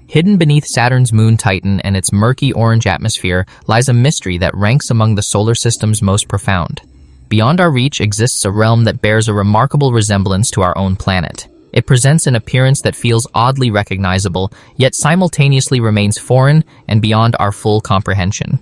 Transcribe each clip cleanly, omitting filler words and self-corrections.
Hidden beneath Saturn's moon Titan and its murky orange atmosphere lies a mystery that ranks among the solar system's most profound. Beyond our reach exists a realm that bears a remarkable resemblance to our own planet. It presents an appearance that feels oddly recognizable, yet simultaneously remains foreign and beyond our full comprehension.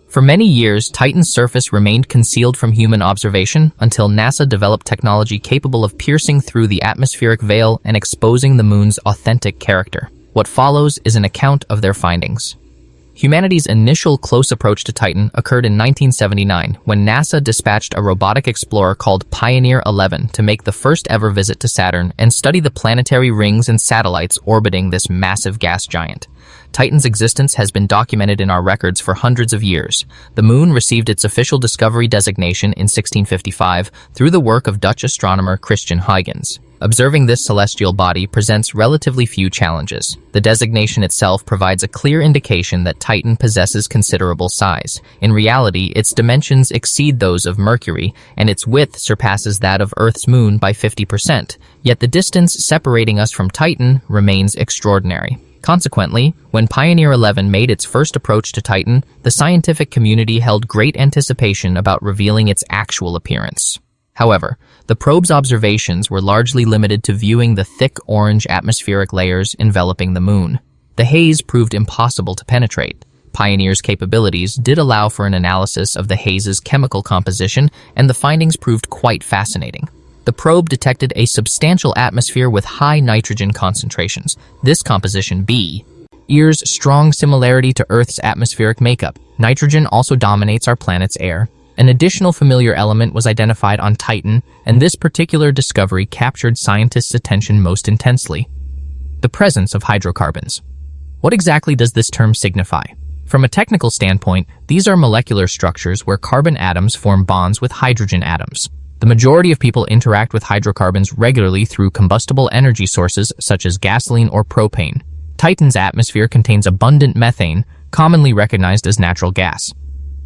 For many years, Titan's surface remained concealed from human observation until NASA developed technology capable of piercing through the atmospheric veil and exposing the moon's authentic character. What follows is an account of their findings. Humanity's initial close approach to Titan occurred in 1979 when NASA dispatched a robotic explorer called Pioneer 11 to make the first ever visit to Saturn and study the planetary rings and satellites orbiting this massive gas giant. Titan's existence has been documented in our records for hundreds of years. The moon received its official discovery designation in 1655 through the work of Dutch astronomer Christian Huygens. Observing this celestial body presents relatively few challenges. The designation itself provides a clear indication that Titan possesses considerable size. In reality, its dimensions exceed those of Mercury, and its width surpasses that of Earth's moon by 50%. Yet the distance separating us from Titan remains extraordinary. Consequently, when Pioneer 11 made its first approach to Titan, the scientific community held great anticipation about revealing its actual appearance. However, the probe's observations were largely limited to viewing the thick orange atmospheric layers enveloping the moon. The haze proved impossible to penetrate. Pioneer's capabilities did allow for an analysis of the haze's chemical composition, and the findings proved quite fascinating. The probe detected a substantial atmosphere with high nitrogen concentrations. This composition, bears strong similarity to Earth's atmospheric makeup. Nitrogen also dominates our planet's air. An additional familiar element was identified on Titan, and this particular discovery captured scientists' attention most intensely: the presence of hydrocarbons. What exactly does this term signify? From a technical standpoint, these are molecular structures where carbon atoms form bonds with hydrogen atoms. The majority of people interact with hydrocarbons regularly through combustible energy sources such as gasoline or propane. Titan's atmosphere contains abundant methane, commonly recognized as natural gas.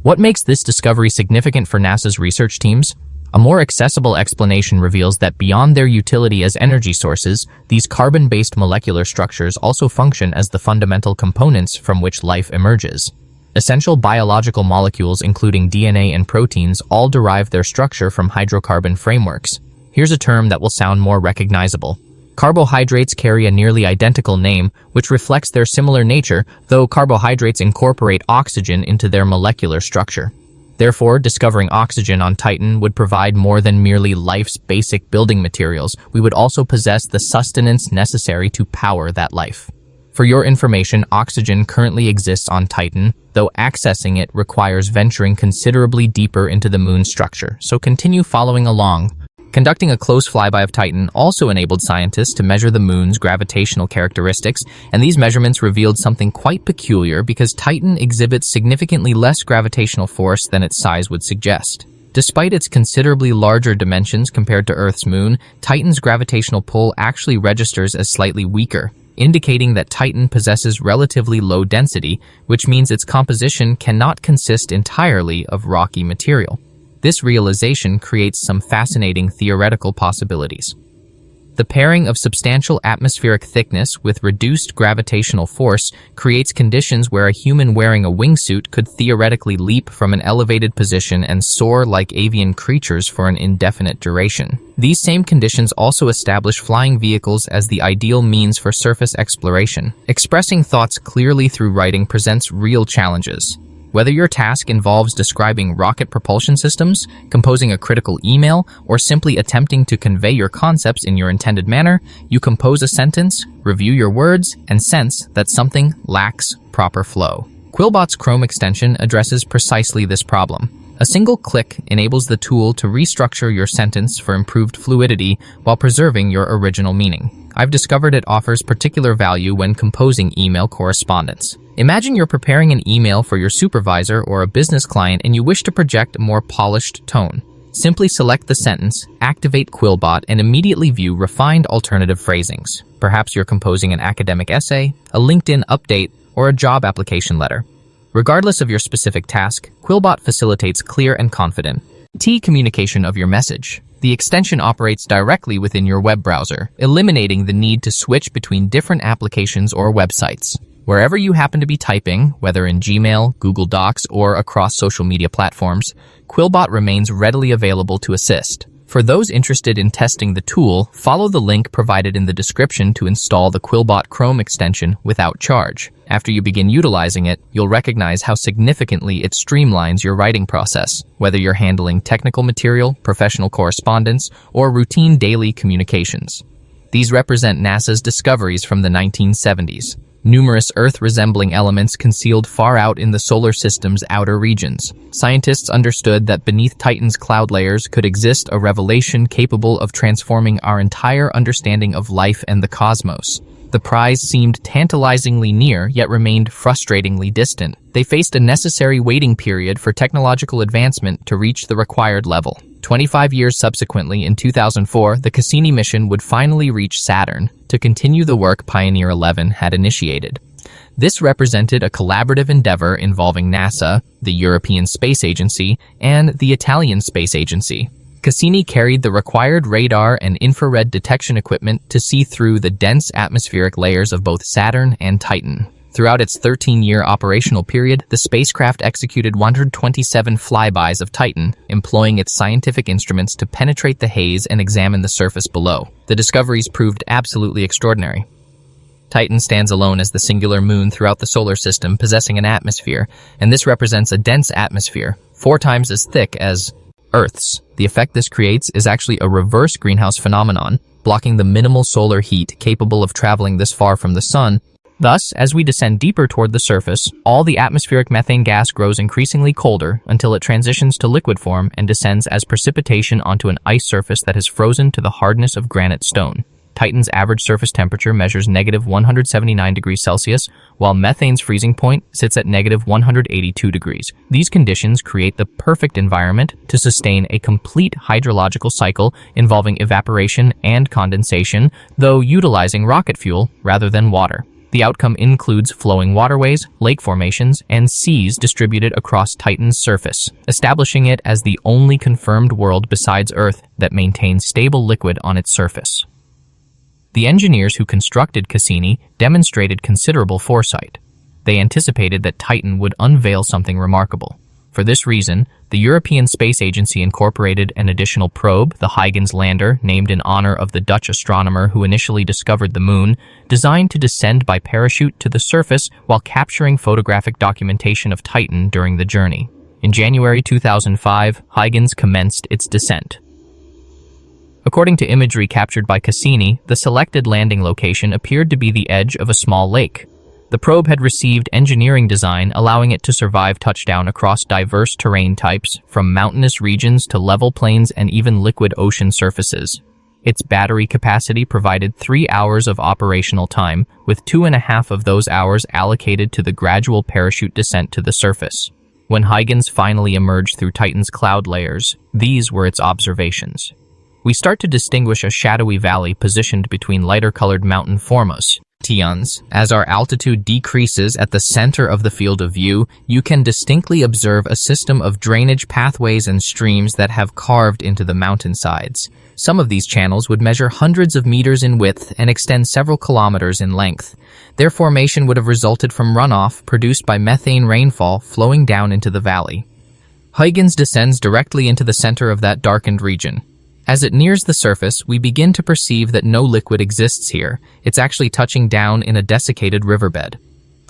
What makes this discovery significant for NASA's research teams? A more accessible explanation reveals that beyond their utility as energy sources, these carbon-based molecular structures also function as the fundamental components from which life emerges. Essential biological molecules, including DNA and proteins, all derive their structure from hydrocarbon frameworks. Here's a term that will sound more recognizable. Carbohydrates carry a nearly identical name, which reflects their similar nature, though carbohydrates incorporate oxygen into their molecular structure. Therefore, discovering oxygen on Titan would provide more than merely life's basic building materials. We would also possess the sustenance necessary to power that life. For your information, oxygen currently exists on Titan, though accessing it requires venturing considerably deeper into the moon's structure, so continue following along. Conducting a close flyby of Titan also enabled scientists to measure the moon's gravitational characteristics, and these measurements revealed something quite peculiar because Titan exhibits significantly less gravitational force than its size would suggest. Despite its considerably larger dimensions compared to Earth's moon, Titan's gravitational pull actually registers as slightly weaker, indicating that Titan possesses relatively low density, which means its composition cannot consist entirely of rocky material. This realization creates some fascinating theoretical possibilities. The pairing of substantial atmospheric thickness with reduced gravitational force creates conditions where a human wearing a wingsuit could theoretically leap from an elevated position and soar like avian creatures for an indefinite duration. These same conditions also establish flying vehicles as the ideal means for surface exploration. Expressing thoughts clearly through writing presents real challenges. Whether your task involves describing rocket propulsion systems, composing a critical email, or simply attempting to convey your concepts in your intended manner, you compose a sentence, review your words, and sense that something lacks proper flow. Quillbot's Chrome extension addresses precisely this problem. A single click enables the tool to restructure your sentence for improved fluidity while preserving your original meaning. I've discovered it offers particular value when composing email correspondence. Imagine you're preparing an email for your supervisor or a business client and you wish to project a more polished tone. Simply select the sentence, activate Quillbot, and immediately view refined alternative phrasings. Perhaps you're composing an academic essay, a LinkedIn update, or a job application letter. Regardless of your specific task, Quillbot facilitates clear and confident, Communication of your message. The extension operates directly within your web browser, eliminating the need to switch between different applications or websites. Wherever you happen to be typing, whether in Gmail, Google Docs, or across social media platforms, Quillbot remains readily available to assist. For those interested in testing the tool, follow the link provided in the description to install the Quillbot Chrome extension without charge. After you begin utilizing it, you'll recognize how significantly it streamlines your writing process, whether you're handling technical material, professional correspondence, or routine daily communications. These represent NASA's discoveries from the 1970s. Numerous Earth-resembling elements concealed far out in the solar system's outer regions. Scientists understood that beneath Titan's cloud layers could exist a revelation capable of transforming our entire understanding of life and the cosmos. The prize seemed tantalizingly near, yet remained frustratingly distant. They faced a necessary waiting period for technological advancement to reach the required level. 25 years subsequently, in 2004, the Cassini mission would finally reach Saturn to continue the work Pioneer 11 had initiated. This represented a collaborative endeavor involving NASA, the European Space Agency, and the Italian Space Agency. Cassini carried the required radar and infrared detection equipment to see through the dense atmospheric layers of both Saturn and Titan. Throughout its 13-year operational period, the spacecraft executed 127 flybys of Titan, employing its scientific instruments to penetrate the haze and examine the surface below. The discoveries proved absolutely extraordinary. Titan stands alone as the singular moon throughout the solar system, possessing an atmosphere, and this represents a dense atmosphere, 4 times as thick as Earth's. The effect this creates is actually a reverse greenhouse phenomenon, blocking the minimal solar heat capable of traveling this far from the sun. Thus, as we descend deeper toward the surface, all the atmospheric methane gas grows increasingly colder until it transitions to liquid form and descends as precipitation onto an ice surface that has frozen to the hardness of granite stone. Titan's average surface temperature measures -179 degrees Celsius, while methane's freezing point sits at -182 degrees. These conditions create the perfect environment to sustain a complete hydrological cycle involving evaporation and condensation, though utilizing rocket fuel rather than water. The outcome includes flowing waterways, lake formations, and seas distributed across Titan's surface, establishing it as the only confirmed world besides Earth that maintains stable liquid on its surface. The engineers who constructed Cassini demonstrated considerable foresight. They anticipated that Titan would unveil something remarkable. For this reason, the European Space Agency incorporated an additional probe, the Huygens lander, named in honor of the Dutch astronomer who initially discovered the moon, designed to descend by parachute to the surface while capturing photographic documentation of Titan during the journey. In January 2005, Huygens commenced its descent. According to imagery captured by Cassini, the selected landing location appeared to be the edge of a small lake. The probe had received engineering design allowing it to survive touchdown across diverse terrain types, from mountainous regions to level plains and even liquid ocean surfaces. Its battery capacity provided 3 hours of operational time, with 2.5 of those hours allocated to the gradual parachute descent to the surface. When Huygens finally emerged through Titan's cloud layers, these were its observations. We start to distinguish a shadowy valley positioned between lighter-colored mountain formations. As our altitude decreases at the center of the field of view, you can distinctly observe a system of drainage pathways and streams that have carved into the mountainsides. Some of these channels would measure hundreds of meters in width and extend several kilometers in length. Their formation would have resulted from runoff produced by methane rainfall flowing down into the valley. Huygens descends directly into the center of that darkened region. As it nears the surface, we begin to perceive that no liquid exists here. It's actually touching down in a desiccated riverbed.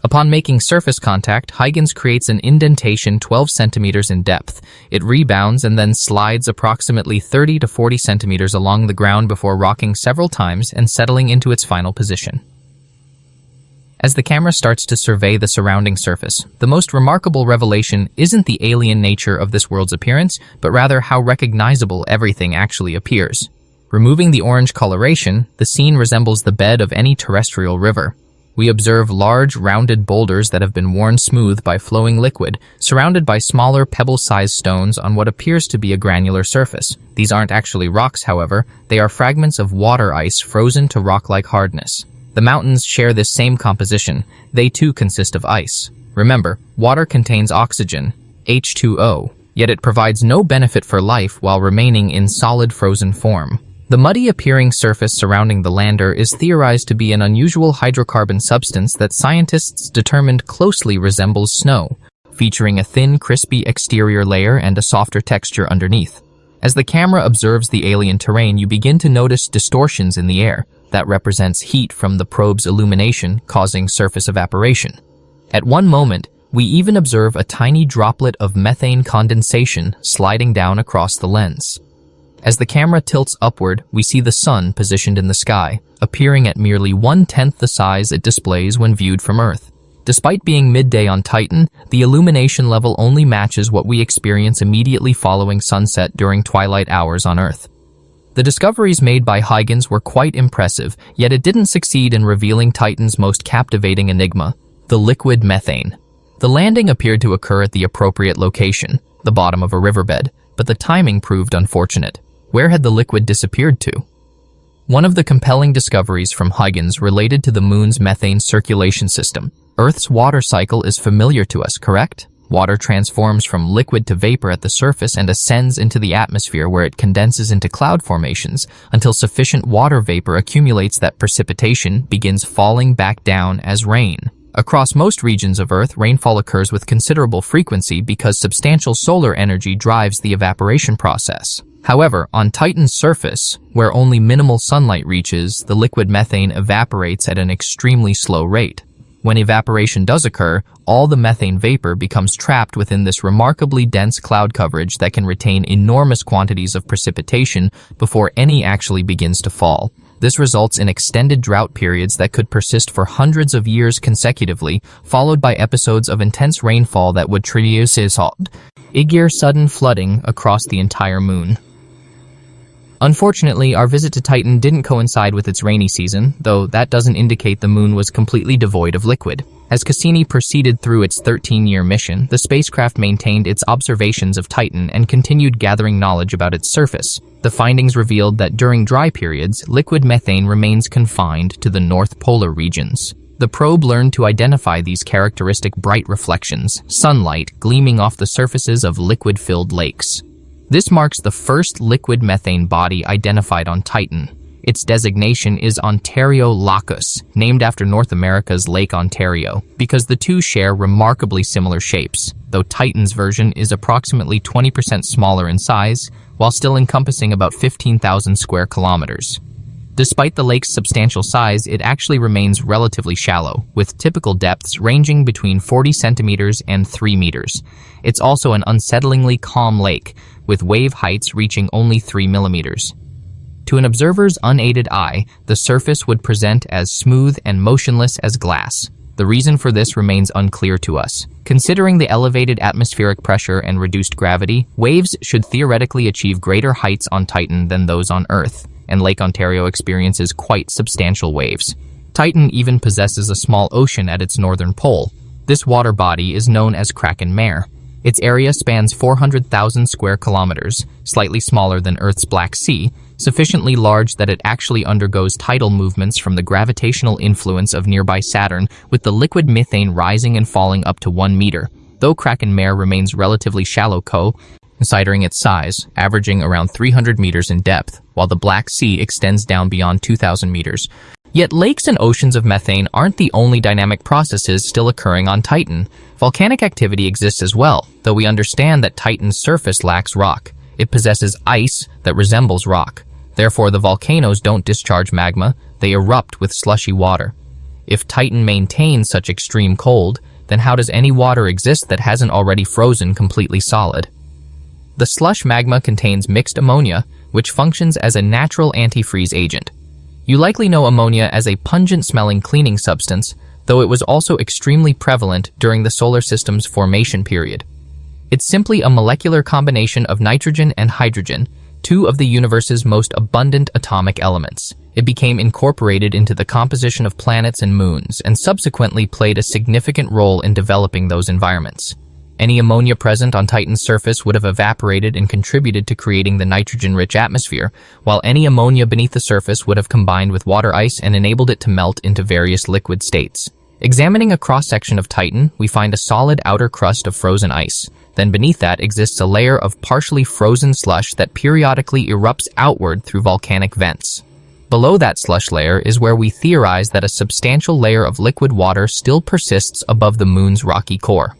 Upon making surface contact, Huygens creates an indentation 12 centimeters in depth. It rebounds and then slides approximately 30 to 40 centimeters along the ground before rocking several times and settling into its final position. As the camera starts to survey the surrounding surface, the most remarkable revelation isn't the alien nature of this world's appearance, but rather how recognizable everything actually appears. Removing the orange coloration, the scene resembles the bed of any terrestrial river. We observe large, rounded boulders that have been worn smooth by flowing liquid, surrounded by smaller pebble-sized stones on what appears to be a granular surface. These aren't actually rocks, however. They are fragments of water ice frozen to rock-like hardness. The mountains share this same composition. They too consist of ice. Remember, water contains oxygen, H2O, yet it provides no benefit for life while remaining in solid frozen form. The muddy appearing surface surrounding the lander is theorized to be an unusual hydrocarbon substance that scientists determined closely resembles snow, featuring a thin, crispy exterior layer and a softer texture underneath. As the camera observes the alien terrain, you begin to notice distortions in the air that represents heat from the probe's illumination, causing surface evaporation. At one moment, we even observe a tiny droplet of methane condensation sliding down across the lens. As the camera tilts upward, we see the sun positioned in the sky, appearing at merely 1/10 the size it displays when viewed from Earth. Despite being midday on Titan, the illumination level only matches what we experience immediately following sunset during twilight hours on Earth. The discoveries made by Huygens were quite impressive, yet it didn't succeed in revealing Titan's most captivating enigma, the liquid methane. The landing appeared to occur at the appropriate location, the bottom of a riverbed, but the timing proved unfortunate. Where had the liquid disappeared to? One of the compelling discoveries from Huygens related to the Moon's methane circulation system. Earth's water cycle is familiar to us, correct? Water transforms from liquid to vapor at the surface and ascends into the atmosphere where it condenses into cloud formations until sufficient water vapor accumulates that precipitation begins falling back down as rain. Across most regions of Earth, rainfall occurs with considerable frequency because substantial solar energy drives the evaporation process. However, on Titan's surface, where only minimal sunlight reaches, the liquid methane evaporates at an extremely slow rate. When evaporation does occur, all the methane vapor becomes trapped within this remarkably dense cloud coverage that can retain enormous quantities of precipitation before any actually begins to fall. This results in extended drought periods that could persist for hundreds of years consecutively, followed by episodes of intense rainfall that would trigger sudden flooding across the entire Moon. Unfortunately, our visit to Titan didn't coincide with its rainy season, though that doesn't indicate the Moon was completely devoid of liquid. As Cassini proceeded through its 13-year mission, the spacecraft maintained its observations of Titan and continued gathering knowledge about its surface. The findings revealed that during dry periods, liquid methane remains confined to the North Polar regions. The probe learned to identify these characteristic bright reflections, sunlight gleaming off the surfaces of liquid-filled lakes. This marks the first liquid methane body identified on Titan. Its designation is Ontario Lacus, named after North America's Lake Ontario, because the two share remarkably similar shapes, though Titan's version is approximately 20% smaller in size, while still encompassing about 15,000 square kilometers. Despite the lake's substantial size, it actually remains relatively shallow, with typical depths ranging between 40 centimeters and 3 meters. It's also an unsettlingly calm lake, with wave heights reaching only 3 millimeters. To an observer's unaided eye, the surface would present as smooth and motionless as glass. The reason for this remains unclear to us. Considering the elevated atmospheric pressure and reduced gravity, waves should theoretically achieve greater heights on Titan than those on Earth, and Lake Ontario experiences quite substantial waves. Titan even possesses a small ocean at its northern pole. This water body is known as Kraken Mare. Its area spans 400,000 square kilometers, slightly smaller than Earth's Black Sea, sufficiently large that it actually undergoes tidal movements from the gravitational influence of nearby Saturn, with the liquid methane rising and falling up to 1 meter. Though Kraken Mare remains relatively shallow, considering its size, averaging around 300 meters in depth, while the Black Sea extends down beyond 2,000 meters. Yet lakes and oceans of methane aren't the only dynamic processes still occurring on Titan. Volcanic activity exists as well, though we understand that Titan's surface lacks rock. It possesses ice that resembles rock. Therefore, the volcanoes don't discharge magma, they erupt with slushy water. If Titan maintains such extreme cold, then how does any water exist that hasn't already frozen completely solid? The slush magma contains mixed ammonia, which functions as a natural antifreeze agent. You likely know ammonia as a pungent-smelling cleaning substance, though it was also extremely prevalent during the solar system's formation period. It's simply a molecular combination of nitrogen and hydrogen, two of the universe's most abundant atomic elements. It became incorporated into the composition of planets and moons, and subsequently played a significant role in developing those environments. Any ammonia present on Titan's surface would have evaporated and contributed to creating the nitrogen-rich atmosphere, while any ammonia beneath the surface would have combined with water ice and enabled it to melt into various liquid states. Examining a cross-section of Titan, we find a solid outer crust of frozen ice. Then beneath that exists a layer of partially frozen slush that periodically erupts outward through volcanic vents. Below that slush layer is where we theorize that a substantial layer of liquid water still persists above the moon's rocky core.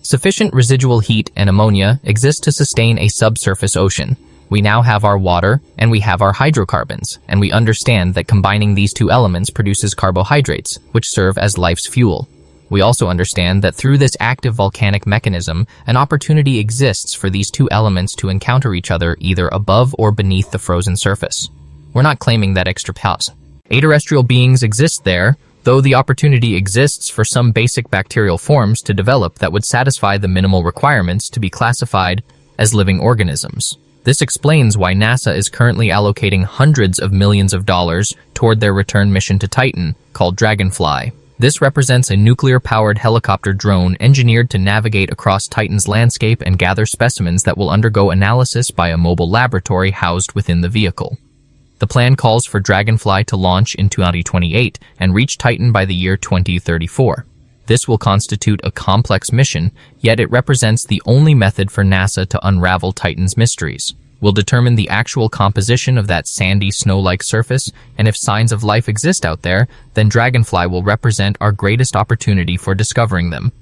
Sufficient residual heat and ammonia exist to sustain a subsurface ocean. We now have our water, and we have our hydrocarbons, and we understand that combining these two elements produces carbohydrates, which serve as life's fuel. We also understand that through this active volcanic mechanism, an opportunity exists for these two elements to encounter each other either above or beneath the frozen surface. We're not claiming that extra pass. Aterrestrial beings exist there, though the opportunity exists for some basic bacterial forms to develop that would satisfy the minimal requirements to be classified as living organisms. This explains why NASA is currently allocating hundreds of millions of dollars toward their return mission to Titan, called Dragonfly. This represents a nuclear-powered helicopter drone engineered to navigate across Titan's landscape and gather specimens that will undergo analysis by a mobile laboratory housed within the vehicle. The plan calls for Dragonfly to launch in 2028 and reach Titan by the year 2034. This will constitute a complex mission, yet it represents the only method for NASA to unravel Titan's mysteries. We'll determine the actual composition of that sandy, snow-like surface, and if signs of life exist out there, then Dragonfly will represent our greatest opportunity for discovering them.